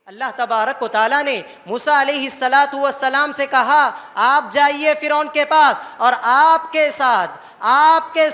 اللہ تبارک و تعالیٰ نے موسیٰ علیہ السلام سے کہا آپ جائیے فرعون کے پاس اور آپ کے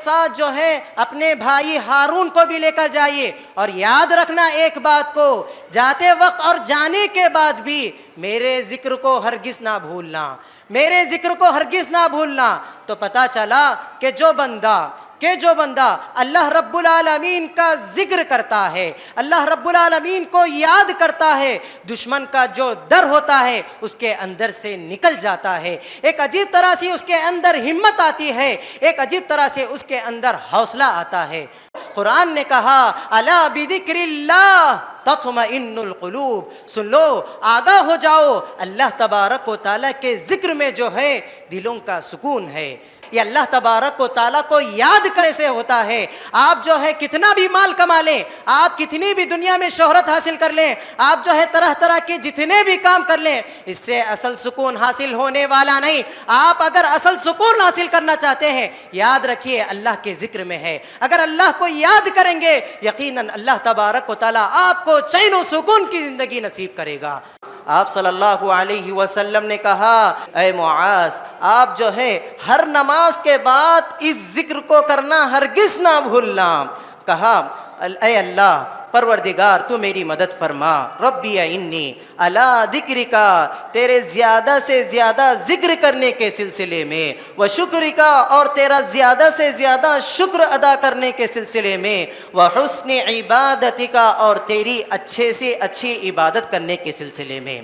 ساتھ جو ہے اپنے بھائی ہارون کو بھی لے کر جائیے، اور یاد رکھنا ایک بات کو، جاتے وقت اور جانے کے بعد بھی میرے ذکر کو ہرگز نہ بھولنا، میرے ذکر کو ہرگز نہ بھولنا۔ تو پتہ چلا کہ جو بندہ اللہ رب العالمین کا ذکر کرتا ہے، اللہ رب العالمین کو یاد کرتا ہے، دشمن کا جو ڈر ہوتا ہے اس کے اندر سے نکل جاتا ہے، ایک عجیب طرح سے اس کے اندر ہمت آتی ہے، ایک عجیب طرح سے اس کے اندر حوصلہ آتا ہے۔ قرآن نے کہا الا بذکر اللہ تطمئن القلوب، سن لو، آگاہ ہو جاؤ، اللہ تبارک و تعالیٰ کے ذکر میں جو ہے دلوں کا سکون ہے۔ یہ اللہ تبارک و تعالیٰ کو یاد کرنے سے ہوتا ہے۔ آپ جو ہے کتنا بھی مال کما لیں، آپ کتنی بھی دنیا میں شہرت حاصل کر لیں، آپ جو ہے طرح طرح کے جتنے بھی کام کر لیں، اس سے اصل سکون حاصل ہونے والا نہیں۔ آپ اگر اصل سکون حاصل کرنا چاہتے ہیں، یاد رکھیے اللہ کے ذکر میں ہے۔ اگر اللہ کو یاد کریں گے، یقیناً اللہ تبارک و تعالیٰ آپ کو چین و سکون کی زندگی نصیب کرے گا۔ آپ صلی اللہ علیہ وسلم نے کہا اے معاذ، آپ جو ہے ہر نماز کے بعد اس ذکر کو کرنا ہرگز نہ بھولنا۔ کہا اے اللہ پروردگار تو میری مدد فرما، ربی انی علی ذکرکا، تیرے زیادہ سے زیادہ ذکر کرنے کے سلسلے میں، وشکرکا، اور تیرا زیادہ سے زیادہ شکر ادا کرنے کے سلسلے میں، وحسن عبادتکا، اور تیری اچھے سے اچھی عبادت کرنے کے سلسلے میں۔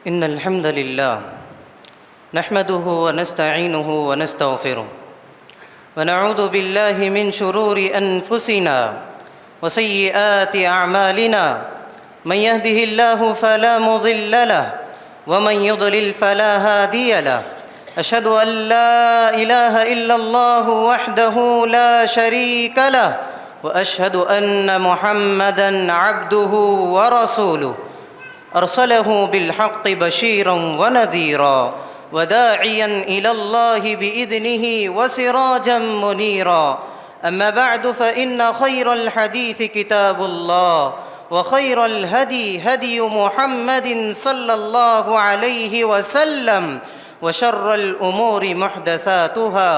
ان الحمد للہ نحمده ونستعینه ونستغفره ونعوذ بالله من شرور انفسنا وسيئات أعمالنا، من يهده الله فلا مضل له ومن يضلل فلا هادي له، أشهد أن لا إله إلا الله وحده لا شريك له، وأشهد أن محمدًا عبده ورسوله، أرسله بالحق بشيرا ونذيرا وداعيا إلى الله بإذنه وسراجا منيرا، أما بعد فإن خير الحديث كتاب الله، وخير الهدي هدي محمد صلى الله عليه وسلم، وشر الأمور محدثاتها،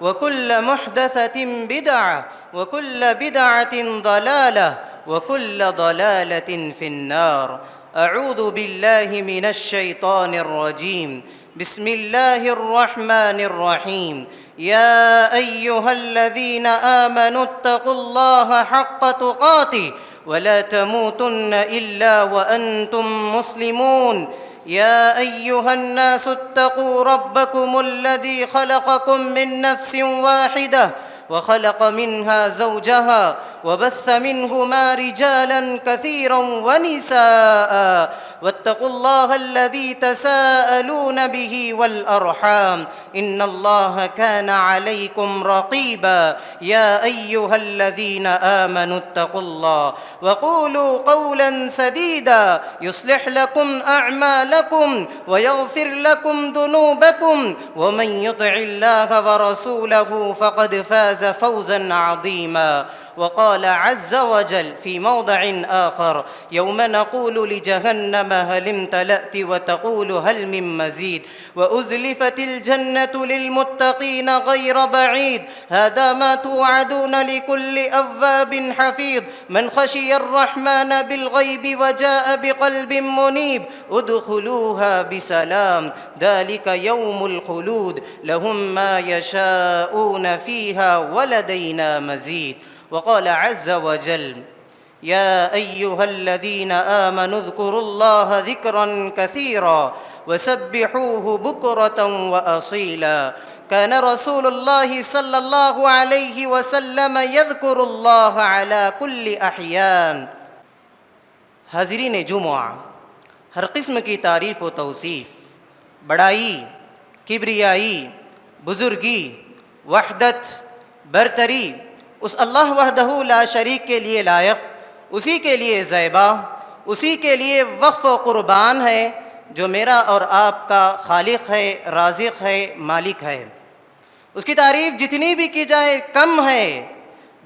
وكل محدثة بدعة، وكل بدعة ضلالة، وكل ضلالة في النار۔ أعوذ بالله من الشيطان الرجيم، بسم الله الرحمن الرحيم۔ يا أيها الذين آمنوا اتقوا الله حق تقاته ولا تموتن إلا وأنتم مسلمون، يا أيها الناس اتقوا ربكم الذي خلقكم من نفس واحدة وخلق منها زوجها وبث منهما رجالا كثيرا ونساء، واتقوا الله الذي تساءلون به والأرحام، إن الله كان عليكم رقيبا، يا أيها الذين آمنوا اتقوا الله وقولوا قولا سديدا يصلح لكم أعمالكم ويغفر لكم ذنوبكم، ومن يطع الله ورسوله فقد فاز فوزا عظيما۔ وقال عز وجل في موضع آخر يوم نقول لجهنم هل امتلأت وتقول هل من مزيد، وأزلفت الجنة للمتقين غير بعيد، هذا ما توعدون لكل أواب حفيظ، من خشي الرحمن بالغيب وجاء بقلب منيب، ادخلوها بسلام، ذلك يوم الخلود، لهم ما يشاءون فيها ولدينا مزيد۔ وقال عز وجل يا أيها الذين آمنوا اذكروا الله ذكرا كثيرا وسبحوه بكرة وأصيلا، كان رسول الله صلى الله عليه وسلم يذكر الله على كل أحيان۔ حاضرین جمعہ، ہر قسم کی تعریف و توصیف، بڑائی، کبریائی، بزرگی، وحدت، برتری اس اللہ وحدہ لا شریک کے لیے لائق، اسی کے لیے زیبا، اسی کے لیے وقف و قربان ہے جو میرا اور آپ کا خالق ہے، رازق ہے، مالک ہے۔ اس کی تعریف جتنی بھی کی جائے کم ہے۔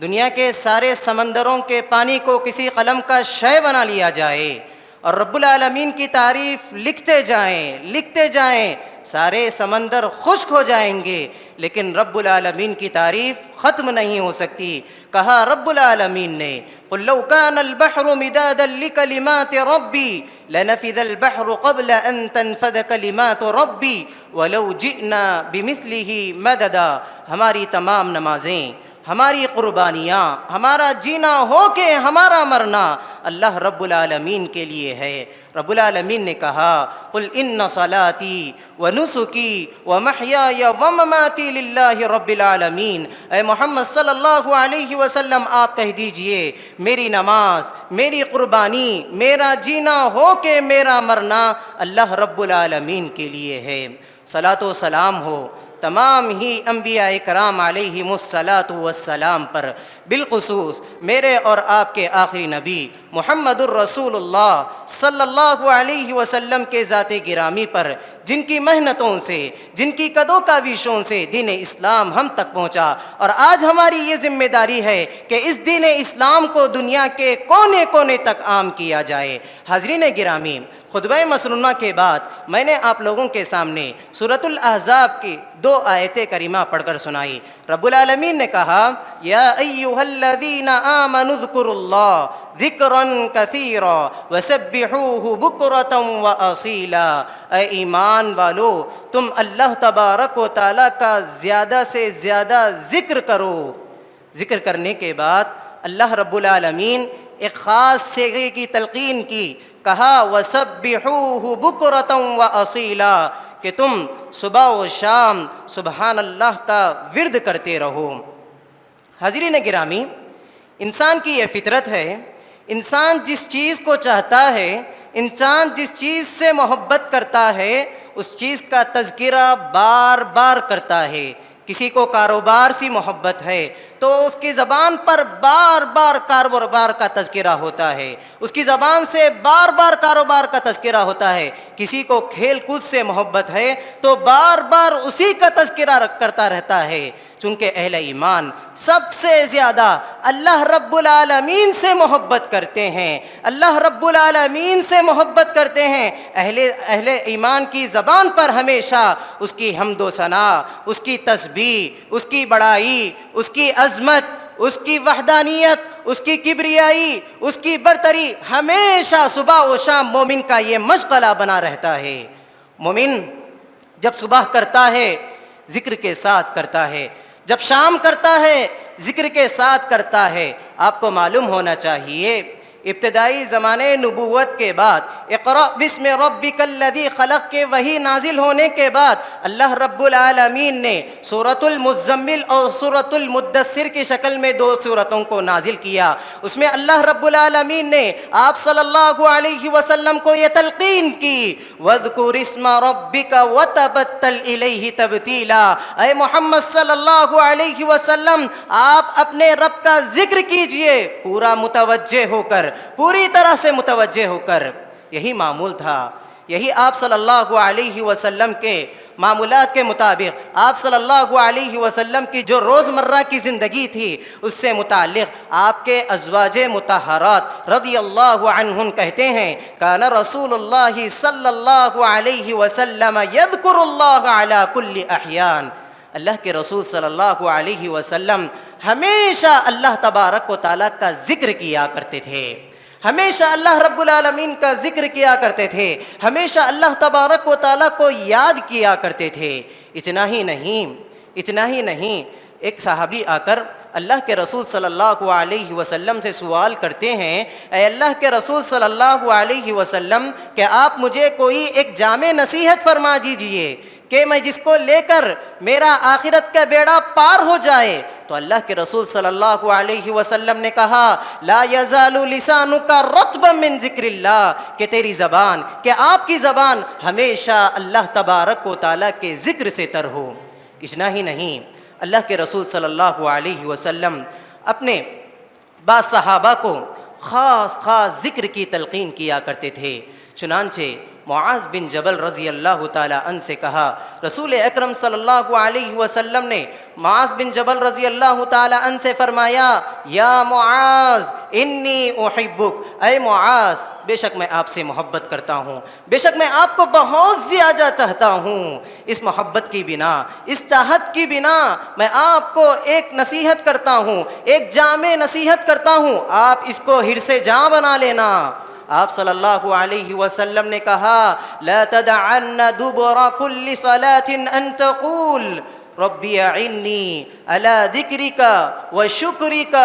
دنیا کے سارے سمندروں کے پانی کو کسی قلم کا شے بنا لیا جائے اور رب العالمین کی تعریف لکھتے جائیں، سارے سمندر خشک ہو جائیں گے، لیکن رب العالمین کی تعریف ختم نہیں ہو سکتی۔ کہا رب العالمین نے قُل لَوْ كَانَ الْبَحْرُ مِدَادًا لِكَلِمَاتِ رَبِّي لَنَفِذَ الْبَحْرُ قَبْلَ أَن تَنفَذَ كَلِمَاتُ رَبِّي وَلَوْ جِئْنَا بِمِثْلِهِ مَدَدًا۔ ہماری تمام نمازیں، ہماری قربانیاں، ہمارا جینا ہو کہ ہمارا مرنا اللہ رب العالمین کے لیے ہے۔ رب العالمین نے کہا قُلْ إِنَّ صَلَاتِي وَنُسُكِي وَمَحْيَايَ وَمَمَاتِي لِلَّهِ رَبِّ العالمین۔ اے محمد صلی اللہ علیہ وسلم آپ کہہ دیجئے میری نماز، میری قربانی، میرا جینا ہو کہ میرا مرنا اللہ رب العالمین کے لیے ہے۔ صلاۃ و سلام ہو تمام ہی انبیاء کرام علیہم الصلاۃ والسلام پر، بالخصوص میرے اور آپ کے آخری نبی محمد الرسول اللہ صلی اللہ علیہ وسلم کے ذات گرامی پر، جن کی محنتوں سے، جن کی کدو کاوشوں سے دین اسلام ہم تک پہنچا، اور آج ہماری یہ ذمہ داری ہے کہ اس دین اسلام کو دنیا کے کونے کونے تک عام کیا جائے۔ حاضرین گرامی، خطبہ مسنونہ کے بعد میں نے آپ لوگوں کے سامنے سورۃ الاحزاب کی 2 آیتیں کریمہ پڑھ کر سنائی۔ رب العالمین نے کہا یا ایھا الذین آمنوا اذکروا اللہ ذکرا کثیرا وسبحوہ بکرۃ واصیلا۔ اے ایمان والو، تم اللہ تبارک و تعالیٰ کا زیادہ سے زیادہ ذکر کرو۔ ذکر کرنے کے بعد اللہ رب العالمین ایک خاص صیغے کی تلقین کی، کہا وَسَبِّحُوهُ بُكْرَةً وَأَصِيلًا، کہ تم صبح و شام سبحان اللہ کا ورد کرتے رہو۔ حاضرین گرامی، انسان کی یہ فطرت ہے، انسان جس چیز کو چاہتا ہے، انسان جس چیز سے محبت کرتا ہے، اس چیز کا تذکرہ بار بار کرتا ہے۔ کسی کو کاروبار سے محبت ہے تو اس کی زبان پر بار بار کاروبار کا تذکرہ ہوتا ہے، اس کی زبان سے بار بار کاروبار کا تذکرہ ہوتا ہے۔ کسی کو کھیل کود سے محبت ہے تو بار بار اسی کا تذکرہ کرتا رہتا ہے۔ چونکہ اہل ایمان سب سے زیادہ اللہ رب العالمین سے محبت کرتے ہیں، اللہ رب العالمین سے محبت کرتے ہیں۔ اہل ایمان کی زبان پر ہمیشہ اس کی حمد و ثنا، اس کی تسبیح، اس کی بڑائی، اس کی عظمت، اس کی وحدانیت، اس کی کبریائی، اس کی برتری ہمیشہ صبح و شام مومن کا یہ مشغلہ بنا رہتا ہے۔ مومن جب صبح کرتا ہے ذکر کے ساتھ کرتا ہے، جب شام کرتا ہے ذکر کے ساتھ کرتا ہے۔ آپ کو معلوم ہونا چاہیے ابتدائی زمانے نبوت کے بعد اقرأ بسم ربک الذی خلق کے وحی نازل ہونے کے بعد اللہ رب العالمین نے سورۃ المزمل اور سورۃ المدثر کی شکل میں 2 سورتوں کو نازل کیا۔ اس میں اللہ رب العالمین نے آپ صلی اللہ علیہ وسلم کو یہ تلقین کی وَاذْكُرِ اسْمَ رَبِّكَ وَتَبَتَّلْ إِلَيْهِ تَبْتِيلًا۔ اے محمد صلی اللہ علیہ وسلم، آپ اپنے رب کا ذکر کیجئے پورا متوجہ ہو کر، پوری طرح سے متوجہ ہو کر۔ یہی معمول تھا، یہی آپ صلی اللہ علیہ وسلم کے معمولات کے مطابق آپ صلی اللہ علیہ وسلم کی جو روزمرہ کی زندگی تھی اس سے متعلق آپ کے ازواج مطہرات رضی اللہ عنہن کہتے ہیں کان رسول اللہ صلی اللہ علیہ وسلم یذکر اللہ علی کل احیان۔ اللہ کے رسول صلی اللہ علیہ وسلم ہمیشہ اللہ تبارک و تعالیٰ کا ذکر کیا کرتے تھے، ہمیشہ اللہ رب العالمین کا ذکر کیا کرتے تھے، ہمیشہ اللہ تبارک و تعالیٰ کو یاد کیا کرتے تھے۔ اتنا ہی نہیں، ایک صحابی آ کر اللہ کے رسول صلی اللہ علیہ وسلم سے سوال کرتے ہیں، اے اللہ کے رسول صلی اللہ علیہ وسلم، کہ آپ مجھے کوئی ایک جامع نصیحت فرما دیجئے کہ میں جس کو لے کر میرا آخرت کا بیڑا پار ہو جائے۔ تو اللہ کے رسول صلی اللہ علیہ وسلم نے کہا لا یزال لسانک رطبا من ذکر اللہ، کہ تیری زبان، کہ آپ کی زبان ہمیشہ اللہ تبارک و تعالیٰ کے ذکر سے تر ہو۔ اتنا ہی نہیں، اللہ کے رسول صلی اللہ علیہ وسلم اپنے بعض صحابہ کو خاص ذکر کی تلقین کیا کرتے تھے۔ چنانچہ معاذ بن جبل رضی اللہ تعالیٰ عنہ سے کہا، رسول اکرم صلی اللہ علیہ وسلم نے معاذ بن جبل رضی اللہ تعالیٰ عنہ سے فرمایا، یا معاذ انی احبک، اے معاذ بے شک میں آپ سے محبت کرتا ہوں، بے شک میں آپ کو بہت زیادہ چاہتا ہوں۔ اس محبت کی بنا، اس چاہت کی بنا میں آپ کو ایک نصیحت کرتا ہوں، ایک جامع نصیحت کرتا ہوں، آپ اس کو حرص جاں بنا لینا۔ آپ صلی اللہ علیہ وسلم نے کہا، لا تدعن دبر كل صلاة ان تقول ربی اعنی علی ذکرک وشکرک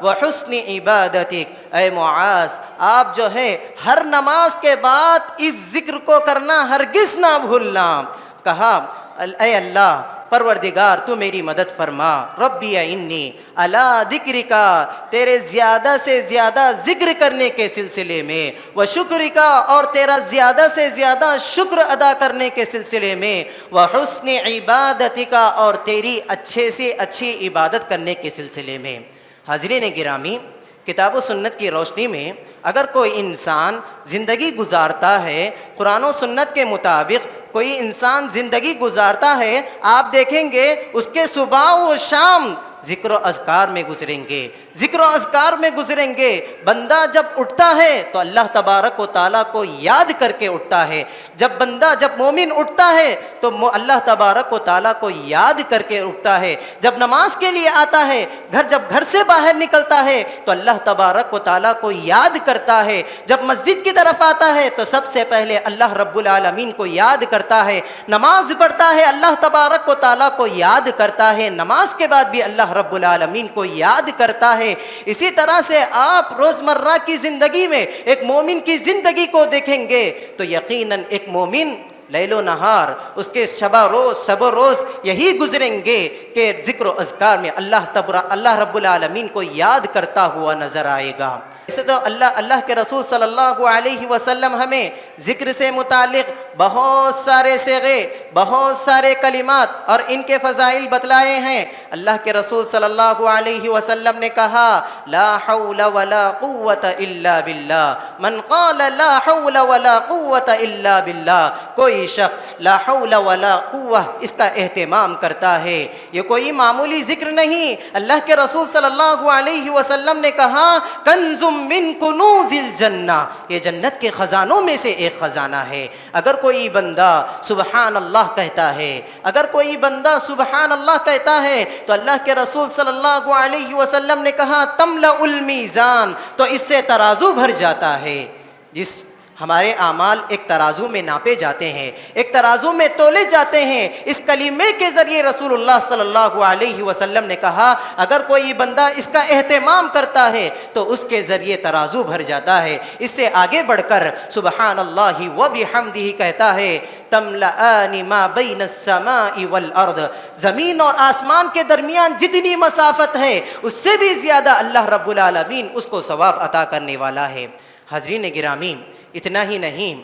وحسن عبادتک۔ اے معاذ، آپ جو ہے ہر نماز کے بعد اس ذکر کو کرنا ہرگز نہ بھولنا۔ کہا، اے اللہ پروردگار تو میری مدد فرما، ربی اعنی علی ذکرک، تیرے زیادہ سے زیادہ ذکر کرنے کے سلسلے میں، وشکرک، اور تیرا زیادہ سے زیادہ شکر ادا کرنے کے سلسلے میں، وحسن عبادتک، اور تیری اچھے سے اچھی عبادت کرنے کے سلسلے میں۔ حاضرین گرامی، کتاب و سنت کی روشنی میں اگر کوئی انسان زندگی گزارتا ہے قرآن و سنت کے مطابق، کوئی انسان زندگی گزارتا ہے، آپ دیکھیں گے اس کے صبح و شام ذکر و اذکار میں گزریں گے، ذکر و اذکار میں گزریں گے۔ بندہ جب اٹھتا ہے تو اللہ تبارک و تعالیٰ کو یاد کر کے اٹھتا ہے، جب مومن اٹھتا ہے تو اللہ تبارک و تعالیٰ کو یاد کر کے اٹھتا ہے، جب نماز کے لیے آتا ہے، جب گھر سے باہر نکلتا ہے تو اللہ تبارک و تعالیٰ کو یاد کرتا ہے، جب مسجد کی طرف آتا ہے تو سب سے پہلے اللہ رب العالمین کو یاد کرتا ہے، نماز پڑھتا ہے اللہ تبارک و تعالیٰ کو یاد کرتا ہے، نماز کے بعد بھی اللہ رب العالمین کو یاد کرتا ہے۔ اسی طرح سے آپ روزمرہ کی زندگی میں ایک مومن کی زندگی کو دیکھیں گے تو یقیناً ایک مومن لیل و نہار اس کے شب و روز یہی گزریں گے کہ ذکر و اذکار میں اللہ رب العالمین کو یاد کرتا ہوا نظر آئے گا۔ اسے تو اللہ کے رسول صلی اللہ علیہ وسلم ہمیں ذکر سے متعلق بہت سارے صیغے، بہت سارے کلمات اور ان کے فضائل بتلائے ہیں۔ اللہ کے رسول صلی اللہ علیہ وسلم نے کہا، لا حول ولا قوت الا باللہ، من قال لا حول ولا قوت الا باللہ، کوئی شخص لا حول ولا قوہ اس کا اہتمام کرتا ہے، یہ کوئی معمولی ذکر نہیں۔ اللہ کے رسول صلی اللہ علیہ وسلم نے کہا، کنز من کنوز الجنہ، یہ جنت کے خزانوں میں سے ایک خزانہ ہے۔ اگر کوئی بندہ سبحان اللہ کہتا ہے، اگر کوئی بندہ سبحان اللہ کہتا ہے تو اللہ کے رسول صلی اللہ علیہ وسلم نے کہا، تملأ المیزان، تو اس سے ترازو بھر جاتا ہے۔ جس ہمارے اعمال ایک ترازو میں ناپے جاتے ہیں، ایک ترازو میں تولے جاتے ہیں۔ اس کلمے کے ذریعے رسول اللہ صلی اللہ علیہ وسلم نے کہا، اگر کوئی بندہ اس کا اہتمام کرتا ہے تو اس کے ذریعے ترازو بھر جاتا ہے۔ اس سے آگے بڑھ کر سبحان اللہ و بحمدہ کہتا ہے، تملأان ما بین السماء والارض، زمین اور آسمان کے درمیان جتنی مسافت ہے اس سے بھی زیادہ اللہ رب العالمین اس کو ثواب عطا کرنے والا ہے۔ حاضرین گرامی، اتنا ہی نہیں،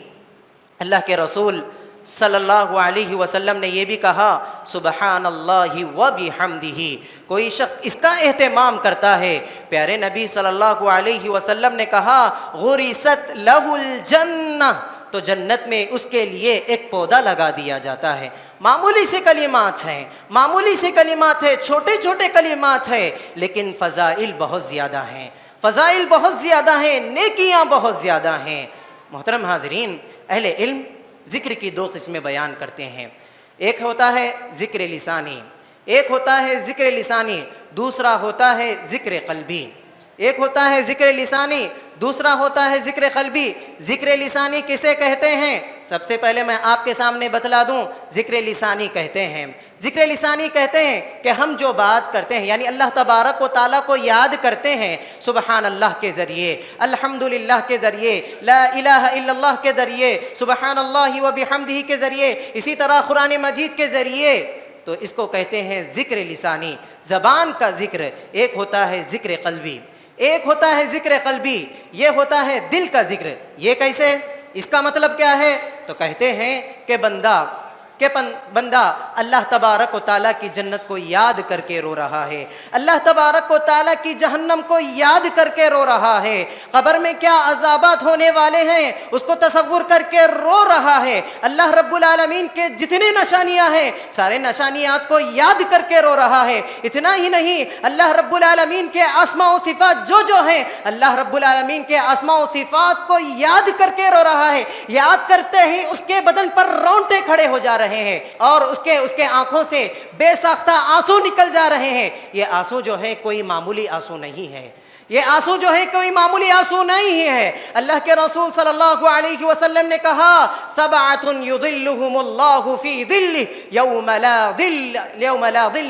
اللہ کے رسول صلی اللہ علیہ وسلم نے یہ بھی کہا، سبحان اللہ و بحمدہ، کوئی شخص اس کا اہتمام کرتا ہے، پیارے نبی صلی اللہ علیہ وسلم نے کہا، غرست لہ الجنہ، تو جنت میں اس کے لیے ایک پودا لگا دیا جاتا ہے۔ معمولی سے کلمات ہیں، معمولی سے کلمات ہیں، چھوٹے چھوٹے کلمات ہیں، لیکن فضائل بہت زیادہ ہیں، فضائل بہت زیادہ ہیں، نیکیاں بہت زیادہ ہیں۔ محترم حاضرین، اہل علم ذکر کی دو قسمیں بیان کرتے ہیں، ایک ہوتا ہے ذکر لسانی، ایک ہوتا ہے ذکر لسانی، دوسرا ہوتا ہے ذکر قلبی۔ ایک ہوتا ہے ذکر لسانی، دوسرا ہوتا ہے ذکر قلبی۔ ذکر لسانی کسے کہتے ہیں؟ سب سے پہلے میں آپ کے سامنے بتلا دوں، ذکر لسانی کہتے ہیں، ذکر لسانی کہتے ہیں کہ ہم جو بات کرتے ہیں، یعنی اللہ تبارک و تعالیٰ کو یاد کرتے ہیں سبحان اللہ کے ذریعے، الحمدللہ کے ذریعے، لا الہ الا اللہ کے ذریعے، سبحان اللہ و بحمدہ کے ذریعے، اسی طرح قرآن مجید کے ذریعے، تو اس کو کہتے ہیں ذکر لسانی، زبان کا ذکر۔ ایک ہوتا ہے ذکر قلبی، ایک ہوتا ہے ذکر قلبی، یہ ہوتا ہے دل کا ذکر۔ یہ کیسے؟ اس کا مطلب کیا ہے؟ تو کہتے ہیں کہ بندہ کہ بندہ اللہ تبارک و تعالیٰ کی جنت کو یاد کر کے رو رہا ہے، اللہ تبارک و تعالیٰ کی جہنم کو یاد کر کے رو رہا ہے، قبر میں کیا عذابات ہونے والے ہیں اس کو تصور کر کے رو رہا ہے، اللہ رب العالمین کے جتنے نشانیاں ہیں سارے نشانیات کو یاد کر کے رو رہا ہے۔ اتنا ہی نہیں، اللہ رب العالمین کے اسماء و صفات جو ہیں، اللہ رب العالمین کے اسماء و صفات کو یاد کر کے رو رہا ہے۔ یاد کرتے ہی اس کے بدن پر رونٹے کھڑے ہو جا رہے ہیں اور اس کے آنکھوں سے بے ساختہ آنسو نکل جا رہے ہیں۔ یہ آنسو جو ہے کوئی معمولی آنسو نہیں ہے، یہ آنسو جو ہے کوئی معمولی آنسو نہیں ہے۔ اللہ کے رسول صلی اللہ علیہ وسلم نے کہا سبعۃ یظلھم اللہ فی ظلہ یوم لا ظل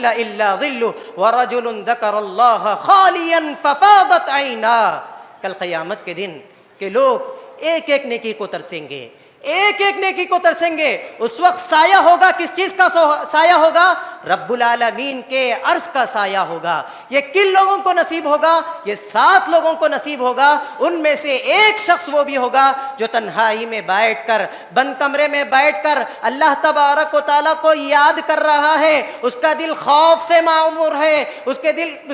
الا ظلہ ورجل ذکر اللہ خالیا ففاضت عیناہ۔ کل قیامت کے دن کہ لوگ ایک ایک نیکی کو ترسیں گے، ایک ایک نیکی کو ترسیں گے۔ اس وقت سایہ ہوگا، کس چیز کا سایہ ہوگا؟ رب العالمین کے عرش کا سایہ ہوگا۔ یہ کن لوگوں کو نصیب ہوگا؟ یہ 7 لوگوں کو نصیب ہوگا۔ ان میں سے ایک شخص وہ بھی ہوگا جو تنہائی میں بیٹھ کر، بند کمرے میں بیٹھ کر اللہ تبارک و تعالیٰ کو یاد کر رہا ہے۔ اس کا دل خوف سے معمور ہے، اس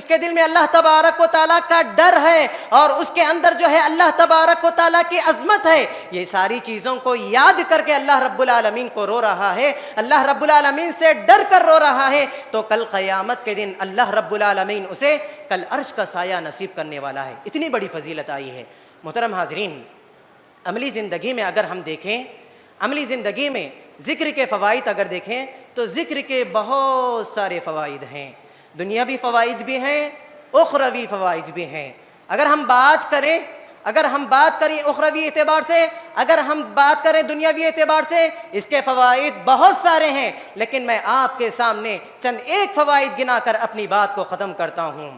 کے دل میں اللہ تبارک و تعالیٰ کا ڈر ہے اور اس کے اندر جو ہے اللہ تبارک و تعالیٰ کی عظمت ہے۔ یہ ساری چیزوں کو یاد کر کے اللہ رب العالمین کو رو رہا ہے، اللہ رب العالمین سے ڈر کر رو رہا ہے، تو کل قیامت کے دن اللہ رب العالمین اسے کل عرش کا سایہ نصیب کرنے والا ہے۔ اتنی بڑی فضیلت آئی ہے۔ محترم حاضرین، عملی زندگی میں اگر ہم دیکھیں، عملی زندگی میں ذکر کے فوائد اگر دیکھیں تو ذکر کے بہت سارے فوائد ہیں، دنیاوی فوائد بھی ہیں، اخروی فوائد بھی ہیں۔ اگر ہم بات کریں اخروی اعتبار سے، اگر ہم بات کریں دنیاوی اعتبار سے، اس کے فوائد بہت سارے ہیں، لیکن میں آپ کے سامنے چند ایک فوائد گنا کر اپنی بات کو ختم کرتا ہوں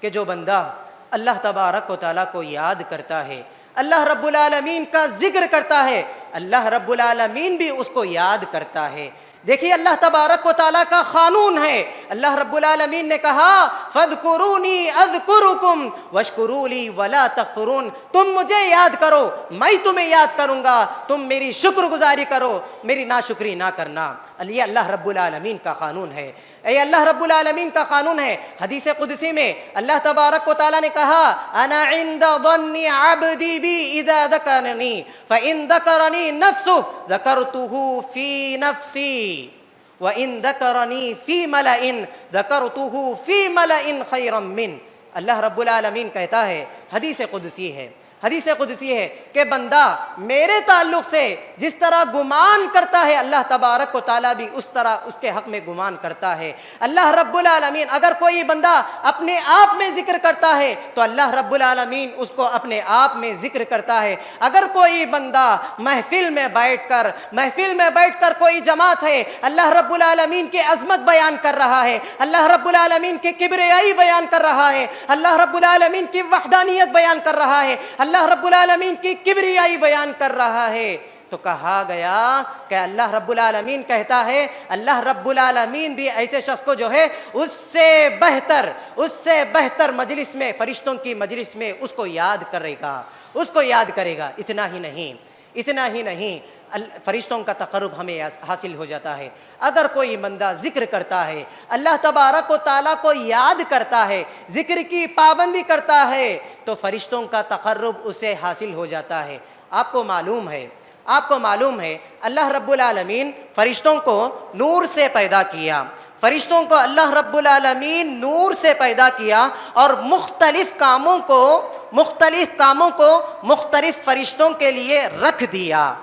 کہ جو بندہ اللہ تبارک و تعالیٰ کو یاد کرتا ہے، اللہ رب العالمین کا ذکر کرتا ہے، اللہ رب العالمین بھی اس کو یاد کرتا ہے۔ دیکھیے اللہ تبارک و تعالیٰ کا قانون ہے، اللہ رب العالمین نے کہا فاذکرونی اذکرکم واشکروا لی ولا تکفرون، تم مجھے یاد کرو میں تمہیں یاد کروں گا، تم میری شکر گزاری کرو، میری ناشکری نہ کرنا۔ یہ اللہ رب العالمین کا قانون ہے، یہ اللہ رب العالمین کا قانون ہے۔ حدیث قدسی میں اللہ تبارک و تعالیٰ نے کہا انا عند ظن عبدی بی اذا ذکرنی فإن ذکرنی نفسہ ذکرتہ فی نفسی وإن ذکرنی فی ملأ ذکرتہ فی ملأ خیرا من۔ اللہ رب العالمین کہتا ہے، حدیث قدسی ہے، حدیث قدسی ہے کہ بندہ میرے تعلق سے جس طرح گمان کرتا ہے اللہ تبارک و تعالیٰ بھی اس طرح اس کے حق میں گمان کرتا ہے۔ اللہ رب العالمین اگر کوئی بندہ اپنے آپ میں ذکر کرتا ہے تو اللہ رب العالمین اس کو اپنے آپ میں ذکر کرتا ہے۔ اگر کوئی بندہ محفل میں بیٹھ کر کوئی جماعت ہے اللہ رب العالمین کی عظمت بیان کر رہا ہے، اللہ رب العالمین کی کبریائی بیان کر رہا ہے، اللہ رب العالمین کی وحدانیت بیان کر رہا ہے، اللہ رب العالمین کی کبریائی بیان کر رہا ہے، تو کہا گیا کہ اللہ رب العالمین کہتا ہے، اللہ رب العالمین بھی ایسے شخص کو جو ہے اس سے بہتر مجلس میں، فرشتوں کی مجلس میں اس کو یاد کرے گا۔ اتنا ہی نہیں، فرشتوں کا تقرب ہمیں حاصل ہو جاتا ہے۔ اگر کوئی بندہ ذکر کرتا ہے، اللہ تبارک و تعالیٰ کو یاد کرتا ہے، ذکر کی پابندی کرتا ہے تو فرشتوں کا تقرب اسے حاصل ہو جاتا ہے۔ آپ کو معلوم ہے اللہ رب العالمین فرشتوں کو نور سے پیدا کیا، فرشتوں کو اللہ رب العالمین نور سے پیدا کیا اور مختلف کاموں کو مختلف فرشتوں کے لیے رکھ دیا۔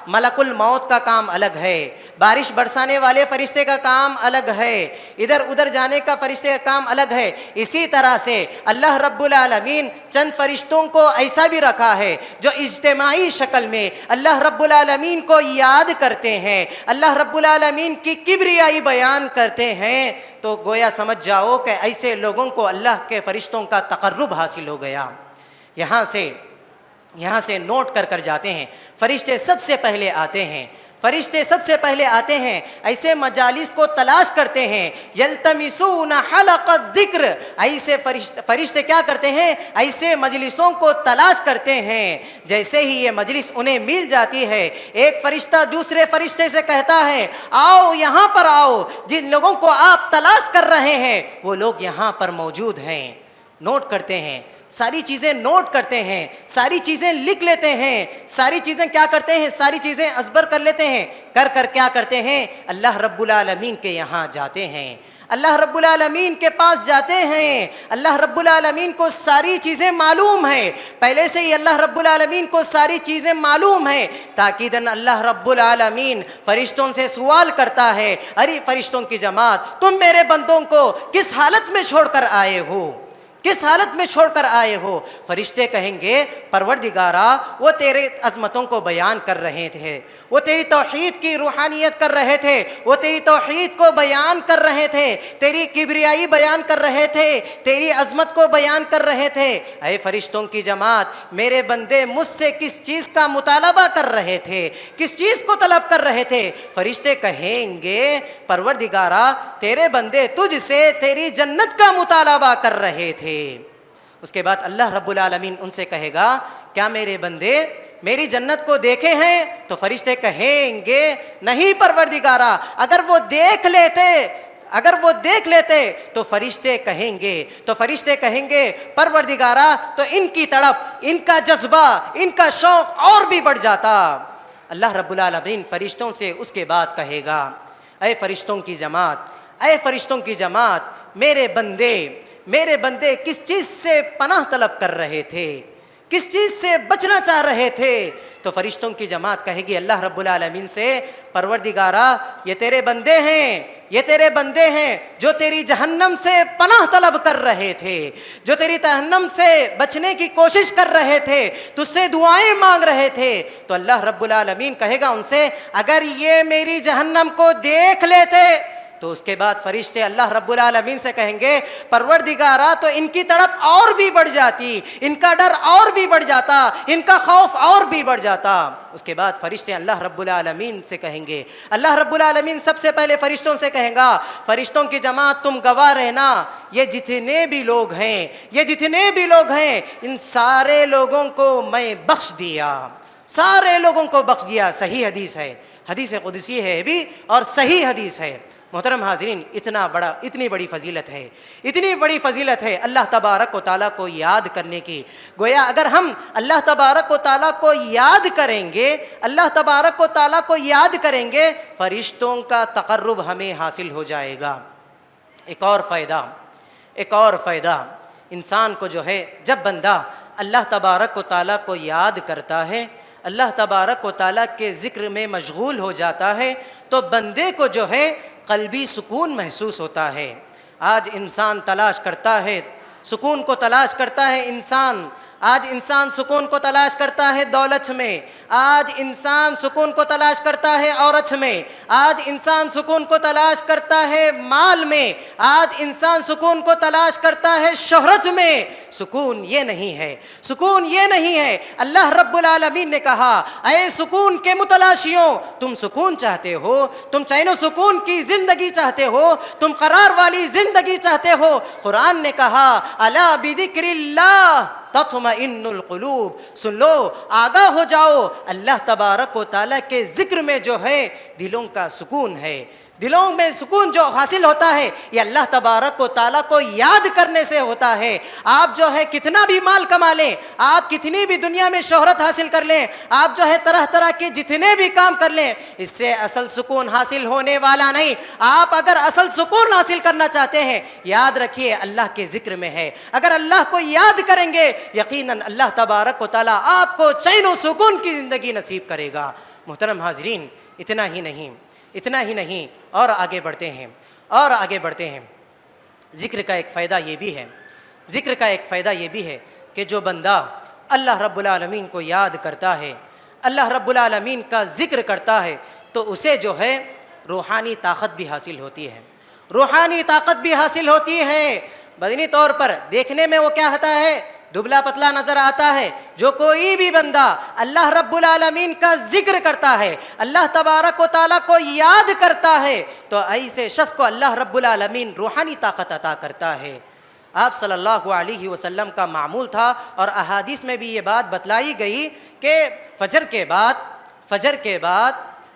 ملک الموت کا کام الگ ہے، بارش برسانے والے فرشتے کا کام الگ ہے، ادھر ادھر جانے کا فرشتے کا کام الگ ہے۔ اسی طرح سے اللہ رب العالمین چند فرشتوں کو ایسا بھی رکھا ہے جو اجتماعی شکل میں اللہ رب العالمین کو یاد کرتے ہیں، اللہ رب العالمین کی کبریائی بیان کرتے ہیں، تو گویا سمجھ جاؤ کہ ایسے لوگوں کو اللہ کے فرشتوں کا تقرب حاصل ہو گیا۔ یہاں سے نوٹ کر جاتے ہیں، فرشتے سب سے پہلے آتے ہیں، فرشتے سب سے پہلے آتے ہیں، ایسے مجالس کو تلاش کرتے ہیں، یلتمسون حلق الذکر، ایسے فرشتے کیا کرتے ہیں؟ ایسے مجلسوں کو تلاش کرتے ہیں۔ جیسے ہی یہ مجلس انہیں مل جاتی ہے، ایک فرشتہ دوسرے فرشتے سے کہتا ہے آؤ یہاں پر آؤ، جن لوگوں کو آپ تلاش کر رہے ہیں وہ لوگ یہاں پر موجود ہیں۔ نوٹ کرتے ہیں، ساری چیزیں نوٹ کرتے ہیں، ساری چیزیں لکھ لیتے ہیں، ساری چیزیں کیا کرتے ہیں؟ ساری چیزیں ازبر کر لیتے ہیں، کر کیا کرتے ہیں؟ اللہ رب العالمین کے یہاں جاتے ہیں، اللہ رب العالمین کے پاس جاتے ہیں۔ اللہ رب العالمین کو ساری چیزیں معلوم ہیں، پہلے سے ہی اللہ رب العالمین کو ساری چیزیں معلوم ہیں۔ تاکیداً اللہ رب العالمین فرشتوں سے سوال کرتا ہے، ارے فرشتوں کی جماعت، تم میرے بندوں کو کس حالت میں چھوڑ کر آئے ہو؟ کس حالت میں چھوڑ کر آئے ہو؟ فرشتے کہیں گے پروردگارا، وہ تیرے عظمتوں کو بیان کر رہے تھے، وہ تیری توحید کی روحانیت کر رہے تھے، وہ تیری توحید کو بیان کر رہے تھے، تیری کبریائی بیان کر رہے تھے، تیری عظمت کو بیان کر رہے تھے۔ اے فرشتوں کی جماعت، میرے بندے مجھ سے کس چیز کا مطالبہ کر رہے تھے؟ کس چیز کو طلب کر رہے تھے؟ فرشتے کہیں گے پروردگارا، تیرے بندے تجھ سے تیری جنت کا مطالبہ کر رہے تھے۔ اس کے بعد اللہ رب العالمین ان سے کہے گا کیا میرے بندے میری جنت کو دیکھے ہیں؟ تو فرشتے کہیں گے نہیں پروردگارا، اگر وہ دیکھ لیتے تو فرشتے کہیں گے پروردگارا تو ان کی تڑپ، ان کا جذبہ، ان کا شوق اور بھی بڑھ جاتا۔ اللہ رب العالمین فرشتوں سے اس کے بعد کہے گا اے فرشتوں کی جماعت، میرے بندے کس چیز سے پناہ طلب کر رہے تھے؟ کس چیز سے بچنا چاہ رہے تھے؟ تو فرشتوں کی جماعت کہے گی اللہ رب العالمین سے پروردگارا، یہ تیرے بندے ہیں جو تیری جہنم سے پناہ طلب کر رہے تھے، جو تیری جہنم سے بچنے کی کوشش کر رہے تھے، تجھ سے دعائیں مانگ رہے تھے۔ تو اللہ رب العالمین کہے گا ان سے اگر یہ میری جہنم کو دیکھ لیتے تو اس کے بعد فرشتے اللہ رب العالمین سے کہیں گے پروردگارا تو ان کی تڑپ اور بھی بڑھ جاتی، ان کا ڈر اور بھی بڑھ جاتا، ان کا خوف اور بھی بڑھ جاتا۔ اس کے بعد فرشتے اللہ رب العالمین سے کہیں گے، اللہ رب العالمین سب سے پہلے فرشتوں سے کہیں گا فرشتوں کی جماعت تم گواہ رہنا، یہ جتنے بھی لوگ ہیں ان سارے لوگوں کو میں بخش دیا، صحیح حدیث ہے، حدیث قدسی ہے بھی اور صحیح حدیث ہے۔ محترم حاضرین، اتنی بڑی فضیلت ہے اللہ تبارک و تعالیٰ کو یاد کرنے کی۔ گویا اگر ہم اللہ تبارک و تعالیٰ کو یاد کریں گے فرشتوں کا تقرب ہمیں حاصل ہو جائے گا۔ ایک اور فائدہ انسان کو جو ہے، جب بندہ اللہ تبارک و تعالیٰ کو یاد کرتا ہے، اللہ تبارک و تعالیٰ کے ذکر میں مشغول ہو جاتا ہے تو بندے کو جو ہے قلبی سکون محسوس ہوتا ہے۔ آج انسان تلاش کرتا ہے، سکون کو تلاش کرتا ہے آج انسان سکون کو تلاش کرتا ہے دولت میں، آج انسان سکون کو تلاش کرتا ہے عورت میں، آج انسان سکون کو تلاش کرتا ہے مال میں، آج انسان سکون کو تلاش کرتا ہے شہرت میں۔ سکون یہ نہیں ہے۔ اللہ رب العالمین نے کہا اے سکون کے متلاشیوں، تم سکون چاہتے ہو، تم چین و سکون کی زندگی چاہتے ہو، تم قرار والی زندگی چاہتے ہو۔ قرآن نے کہا الا بذکر اللہ تطمئن القلوب، سن لو، آگاہ ہو جاؤ، اللہ تبارک و تعالیٰ کے ذکر میں جو ہے دلوں کا سکون ہے، دلوں میں سکون جو حاصل ہوتا ہے یہ اللہ تبارک و تعالیٰ کو یاد کرنے سے ہوتا ہے۔ آپ جو ہے کتنا بھی مال کما لیں، آپ کتنی بھی دنیا میں شہرت حاصل کر لیں، آپ جو ہے طرح طرح کے جتنے بھی کام کر لیں، اس سے اصل سکون حاصل ہونے والا نہیں۔ آپ اگر اصل سکون حاصل کرنا چاہتے ہیں، یاد رکھیے اللہ کے ذکر میں ہے۔ اگر اللہ کو یاد کریں گے یقیناً اللہ تبارک و تعالیٰ آپ کو چین و سکون کی زندگی نصیب کرے گا۔ محترم حاضرین، اتنا ہی نہیں اور آگے بڑھتے ہیں۔ ذکر کا ایک فائدہ یہ بھی ہے کہ جو بندہ اللہ رب العالمین کو یاد کرتا ہے، اللہ رب العالمین کا ذکر کرتا ہے تو اسے جو ہے روحانی طاقت بھی حاصل ہوتی ہے۔ بدنی طور پر دیکھنے میں وہ کیا ہوتا ہے؟ دبلا پتلا نظر آتا ہے، جو کوئی بھی بندہ اللہ رب العالمین کا ذکر کرتا ہے، اللہ تبارک و تعالیٰ کو یاد کرتا ہے، تو ایسے شخص کو اللہ رب العالمین روحانی طاقت عطا کرتا ہے۔ آپ صلی اللہ علیہ وسلم کا معمول تھا، اور احادیث میں بھی یہ بات بتلائی گئی کہ فجر کے بعد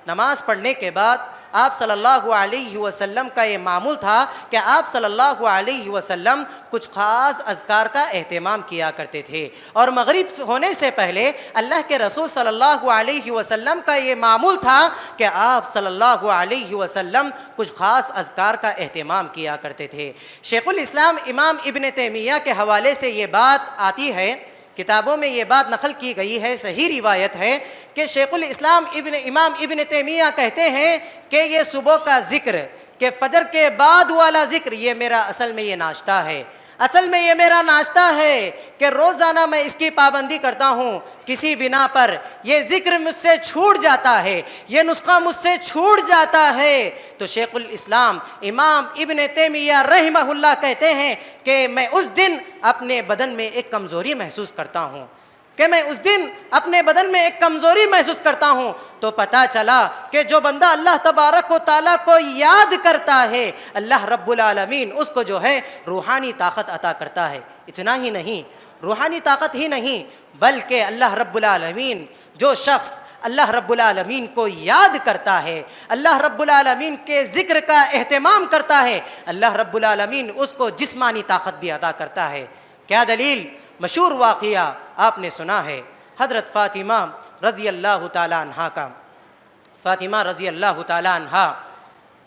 نماز پڑھنے کے بعد آپ صلی اللہ علیہ وسلم کا یہ معمول تھا کہ آپ صلی اللہ علیہ وسلم کچھ خاص اذکار کا اہتمام کیا کرتے تھے، اور مغرب ہونے سے پہلے اللہ کے رسول صلی اللہ علیہ وسلم کا یہ معمول تھا کہ آپ صلی اللہ علیہ وسلم کچھ خاص اذکار کا اہتمام کیا کرتے تھے۔ شیخ الاسلام امام ابن تیمیہ کے حوالے سے یہ بات آتی ہے، کتابوں میں یہ بات نقل کی گئی ہے، صحیح روایت ہے کہ شیخ الاسلام امام ابن تیمیہ کہتے ہیں کہ یہ صبح کا ذکر، کہ فجر کے بعد والا ذکر، یہ میرا اصل میں یہ ناشتہ ہے، اصل میں یہ میرا ناشتہ ہے کہ روزانہ میں اس کی پابندی کرتا ہوں، کسی بنا پر یہ ذکر مجھ سے چھوٹ جاتا ہے، یہ نسخہ مجھ سے چھوٹ جاتا ہے، تو شیخ الاسلام امام ابن تیمیہ رحمہ اللہ کہتے ہیں کہ میں اس دن اپنے بدن میں ایک کمزوری محسوس کرتا ہوں، تو پتہ چلا کہ جو بندہ اللہ تبارک و تعالیٰ کو یاد کرتا ہے، اللہ رب العالمین اس کو جو ہے روحانی طاقت عطا کرتا ہے۔ اتنا ہی نہیں، روحانی طاقت ہی نہیں، بلکہ اللہ رب العالمین، جو شخص اللہ رب العالمین کو یاد کرتا ہے، اللہ رب العالمین کے ذکر کا اہتمام کرتا ہے، اللہ رب العالمین اس کو جسمانی طاقت بھی عطا کرتا ہے۔ کیا دلیل؟ مشہور واقعہ آپ نے سنا ہے حضرت فاطمہ رضی اللہ تعالیٰ عنہا کا۔ فاطمہ رضی اللہ تعالیٰ عنہا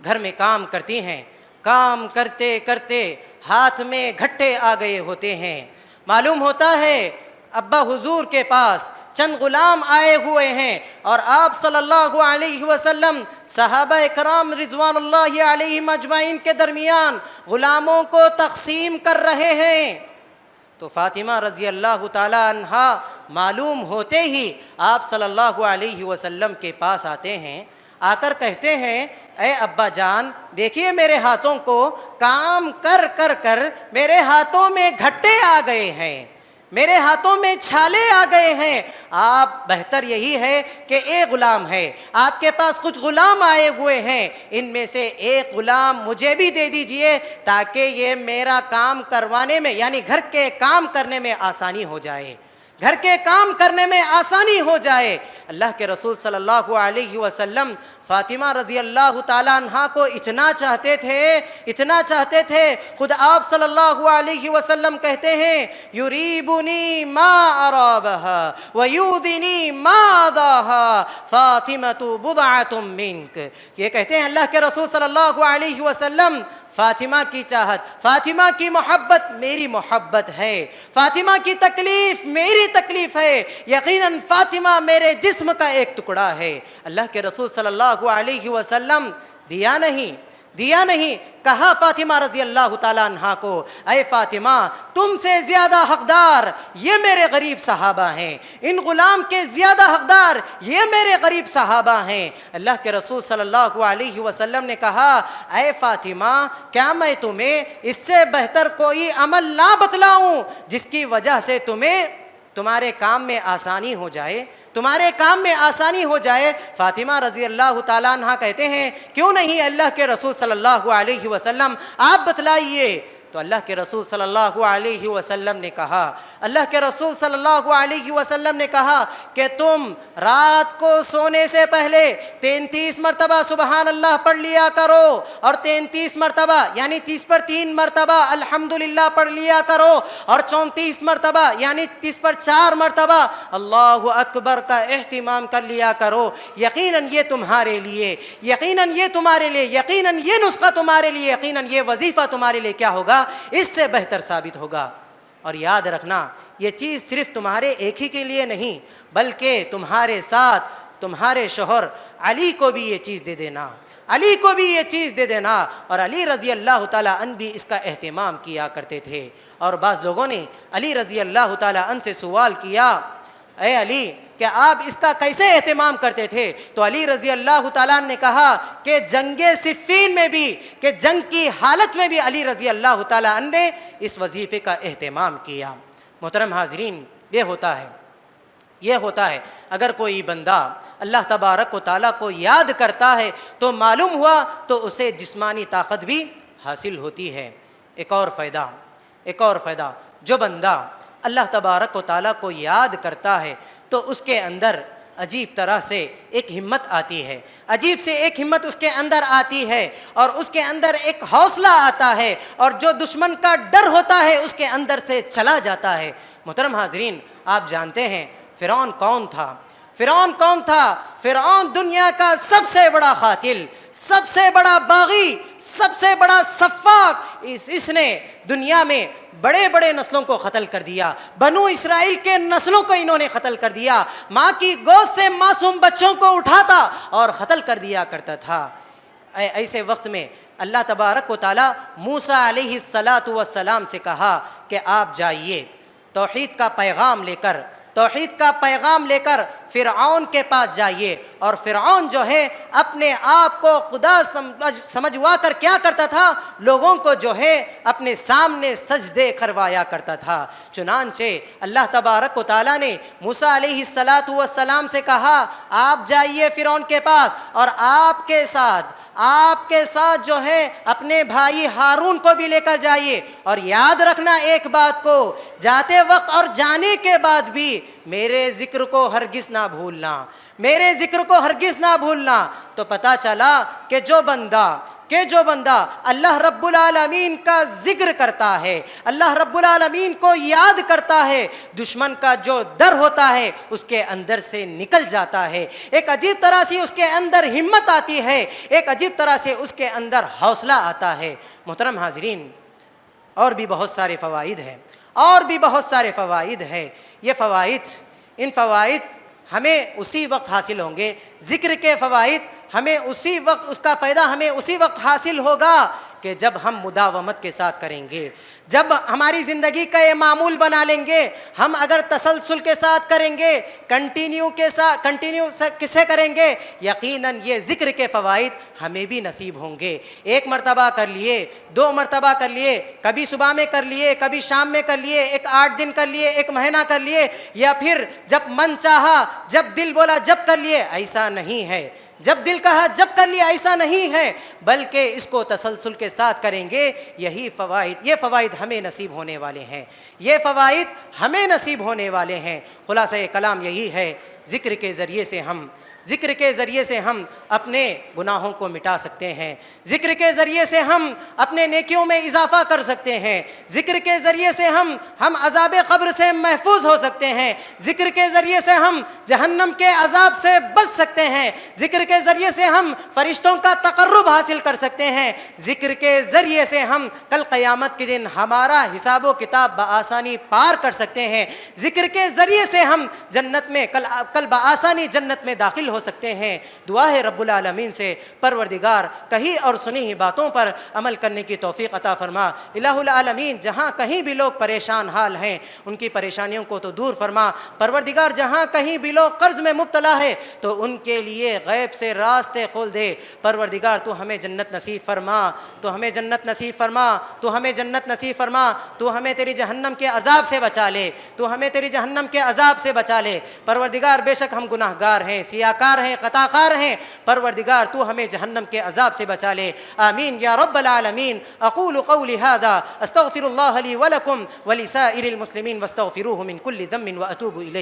گھر میں کام کرتی ہیں، کام کرتے کرتے ہاتھ میں گھٹے آ گئے ہوتے ہیں، معلوم ہوتا ہے ابا حضور کے پاس چند غلام آئے ہوئے ہیں، اور آپ صلی اللہ علیہ وسلم صحابہ کرام رضوان اللہ علیہم اجمعین کے درمیان غلاموں کو تقسیم کر رہے ہیں۔ تو فاطمہ رضی اللہ تعالی عنہا معلوم ہوتے ہی آپ صلی اللہ علیہ وسلم کے پاس آتے ہیں، آ کر کہتے ہیں اے ابا جان دیکھیے میرے ہاتھوں کو کام کر کر میرے ہاتھوں میں گھٹے آ گئے ہیں، میرے ہاتھوں میں چھالے آ گئے ہیں، آپ بہتر یہی ہے کہ ایک غلام ہے، آپ کے پاس کچھ غلام آئے ہوئے ہیں، ان میں سے ایک غلام مجھے بھی دے دیجئے تاکہ یہ میرا کام کروانے میں، یعنی گھر کے کام کرنے میں آسانی ہو جائے، گھر کے کام کرنے میں آسانی ہو جائے۔ اللہ کے رسول صلی اللہ علیہ وسلم فاطمہ رضی اللہ تعالیٰ عنہا کو اتنا چاہتے تھے، خود آپ صلی اللہ علیہ وسلم کہتے ہیں یریبنی ما ارابہا ویودنی ما آداہا فاطمۃ بضعۃ منک۔ یہ کہتے ہیں اللہ کے رسول صلی اللہ علیہ وسلم فاطمہ کی چاہت، فاطمہ کی محبت میری محبت ہے، فاطمہ کی تکلیف میری تکلیف ہے، یقیناً فاطمہ میرے جسم کا ایک ٹکڑا ہے۔ اللہ کے رسول صلی اللہ علیہ وسلم دیا نہیں، کہا فاطمہ رضی اللہ تعالیٰ عنہا کو اے فاطمہ تم سے زیادہ حقدار یہ میرے غریب صحابہ ہیں، ان غلام کے زیادہ حقدار یہ میرے غریب صحابہ ہیں۔ اللہ کے رسول صلی اللہ علیہ وسلم نے کہا اے فاطمہ کیا میں تمہیں اس سے بہتر کوئی عمل نہ بتلاؤں جس کی وجہ سے تمہارے کام میں آسانی ہو جائے، فاطمہ رضی اللہ تعالیٰ عنہ کہتے ہیں کیوں نہیں اللہ کے رسول صلی اللہ علیہ وسلم آپ بتلائیے۔ تو اللہ کے رسول صلی اللہ علیہ وسلم نے کہا کہ تم رات کو سونے سے پہلے 33 مرتبہ سبحان اللہ پڑھ لیا کرو، اور 33 مرتبہ یعنی 30 پر 3 مرتبہ الحمدللہ پڑھ لیا کرو، اور 34 مرتبہ یعنی 30 پر 4 مرتبہ اللہ اکبر کا اہتمام کر لیا کرو۔ یقیناً یہ تمہارے لیے، یقیناً یہ نسخہ تمہارے لیے، یقیناً یہ وظیفہ تمہارے لیے کیا ہوگا، اس سے بہتر ثابت ہوگا۔ اور یاد رکھنا یہ چیز صرف تمہارے ایک ہی کے لیے نہیں بلکہ تمہارے ساتھ تمہارے شوہر علی کو بھی یہ چیز دے دینا، اور علی رضی اللہ تعالیٰ عنہ بھی اس کا اہتمام کیا کرتے تھے۔ اور بعض لوگوں نے علی رضی اللہ تعالیٰ عنہ سے سوال کیا اے علی کہ آپ اس کا کیسے اہتمام کرتے تھے؟ تو علی رضی اللہ تعالیٰ عنہ نے کہا کہ جنگ صفین میں بھی، کہ جنگ کی حالت میں بھی علی رضی اللہ تعالیٰ عنہ نے اس وظیفے کا اہتمام کیا۔ محترم حاضرین، یہ ہوتا ہے اگر کوئی بندہ اللہ تبارک و تعالیٰ کو یاد کرتا ہے تو معلوم ہوا تو اسے جسمانی طاقت بھی حاصل ہوتی ہے۔ ایک اور فائدہ، جو بندہ اللہ تبارک و تعالیٰ کو یاد کرتا ہے تو اس کے اندر عجیب طرح سے ایک ہمت آتی ہے، عجیب سے ایک ہمت اس کے اندر آتی ہے، اور اس کے اندر ایک حوصلہ آتا ہے، اور جو دشمن کا ڈر ہوتا ہے اس کے اندر سے چلا جاتا ہے۔ محترم حاضرین، آپ جانتے ہیں فرعون کون تھا؟ فرعون دنیا کا سب سے بڑا قاتل، سب سے بڑا باغی، سب سے بڑا سفاک۔ اس نے دنیا میں بڑے بڑے نسلوں کو قتل کر دیا، بنو اسرائیل کے نسلوں کو انہوں نے قتل کر دیا، ماں کی گود سے معصوم بچوں کو اٹھاتا اور قتل کر دیا کرتا تھا۔ ایسے وقت میں اللہ تبارک و تعالیٰ موسیٰ علیہ السلام سے کہا کہ آپ جائیے توحید کا پیغام لے کر فرعون کے پاس جائیے۔ اور فرعون جو ہے اپنے آپ کو خدا سمجھوا کر کیا کرتا تھا؟ لوگوں کو جو ہے اپنے سامنے سجدے کروایا کرتا تھا۔ چنانچہ اللہ تبارک و تعالیٰ نے موسیٰ علیہ السلام سے کہا آپ جائیے فرعون کے پاس، اور آپ کے ساتھ جو ہے اپنے بھائی ہارون کو بھی لے کر جائیے، اور یاد رکھنا ایک بات کو، جاتے وقت اور جانے کے بعد بھی میرے ذکر کو ہرگز نہ بھولنا۔ تو پتہ چلا کہ جو بندہ اللہ رب العالمین کا ذکر کرتا ہے، اللہ رب العالمین کو یاد کرتا ہے، دشمن کا جو ڈر ہوتا ہے اس کے اندر سے نکل جاتا ہے، ایک عجیب طرح سے اس کے اندر ہمت آتی ہے، ایک عجیب طرح سے اس کے اندر حوصلہ آتا ہے۔ محترم حاضرین، اور بھی بہت سارے فوائد ہیں۔ ان فوائد ہمیں اسی وقت حاصل ہوں گے، ذکر کے فوائد ہمیں اسی وقت، اس کا فائدہ ہمیں اسی وقت حاصل ہوگا کہ جب ہم مداومت کے ساتھ کریں گے، جب ہماری زندگی کا یہ معمول بنا لیں گے۔ ہم اگر تسلسل کے ساتھ کریں گے، کنٹینیو کسے کریں گے، یقیناً یہ ذکر کے فوائد ہمیں بھی نصیب ہوں گے۔ ایک مرتبہ کر لیے، 2 مرتبہ کر لیے، کبھی صبح میں کر لیے، کبھی شام میں کر لیے، 8 دن کر لیے، 1 مہینہ کر لیے، یا پھر جب من چاہا، جب دل بولا جب کر لیے، ایسا نہیں ہے۔ جب دل کہا جب کر لیا، ایسا نہیں ہے، بلکہ اس کو تسلسل کے ساتھ کریں گے۔ یہ فوائد ہمیں نصیب ہونے والے ہیں۔ خلاصہ کلام یہی ہے، ذکر کے ذریعے سے ہم اپنے گناہوں کو مٹا سکتے ہیں، ذکر کے ذریعے سے ہم اپنے نیکیوں میں اضافہ کر سکتے ہیں، ذکر کے ذریعے سے ہم عذاب قبر سے محفوظ ہو سکتے ہیں، ذکر کے ذریعے سے ہم جہنم کے عذاب سے بچ سکتے ہیں، ذکر کے ذریعے سے ہم فرشتوں کا تقرب حاصل کر سکتے ہیں، ذکر کے ذریعے سے ہم کل قیامت کے دن ہمارا حساب و کتاب بآسانی پار کر سکتے ہیں، ذکر کے ذریعے سے ہم جنت میں کل بآسانی جنت میں داخل ہو سکتے ہیں۔ دعا ہے رب العالمین سے، پروردگار کہی اور سنی ہوئی باتوں پر عمل کرنے کی توفیق عطا فرما۔ الہ العالمین، جہاں کہیں بھی لوگ پریشان حال ہیں ان کی پریشانیوں کو تو دور فرما۔ پروردگار جہاں کہیں بھی لوگ قرض میں مبتلا ہے تو ان کے لیے غیب سے راستے کھول دے۔ پروردگار تو ہمیں جنت نصیب فرما، تو ہمیں تیری جہنم کے عذاب سے بچا لے، پروردگار بے شک ہم گناہ گار ہیں، سیاکار ہیں، خطا کار ہیں، پروردگار تو ہمیں جہنم کے عذاب سے بچا لے۔ آمین یا رب العالمین۔ اقول قولی هذا استغفر اللہ لی ولکم ولسائر المسلمین واستغفروہ من کل ذنب واتوب الیہ۔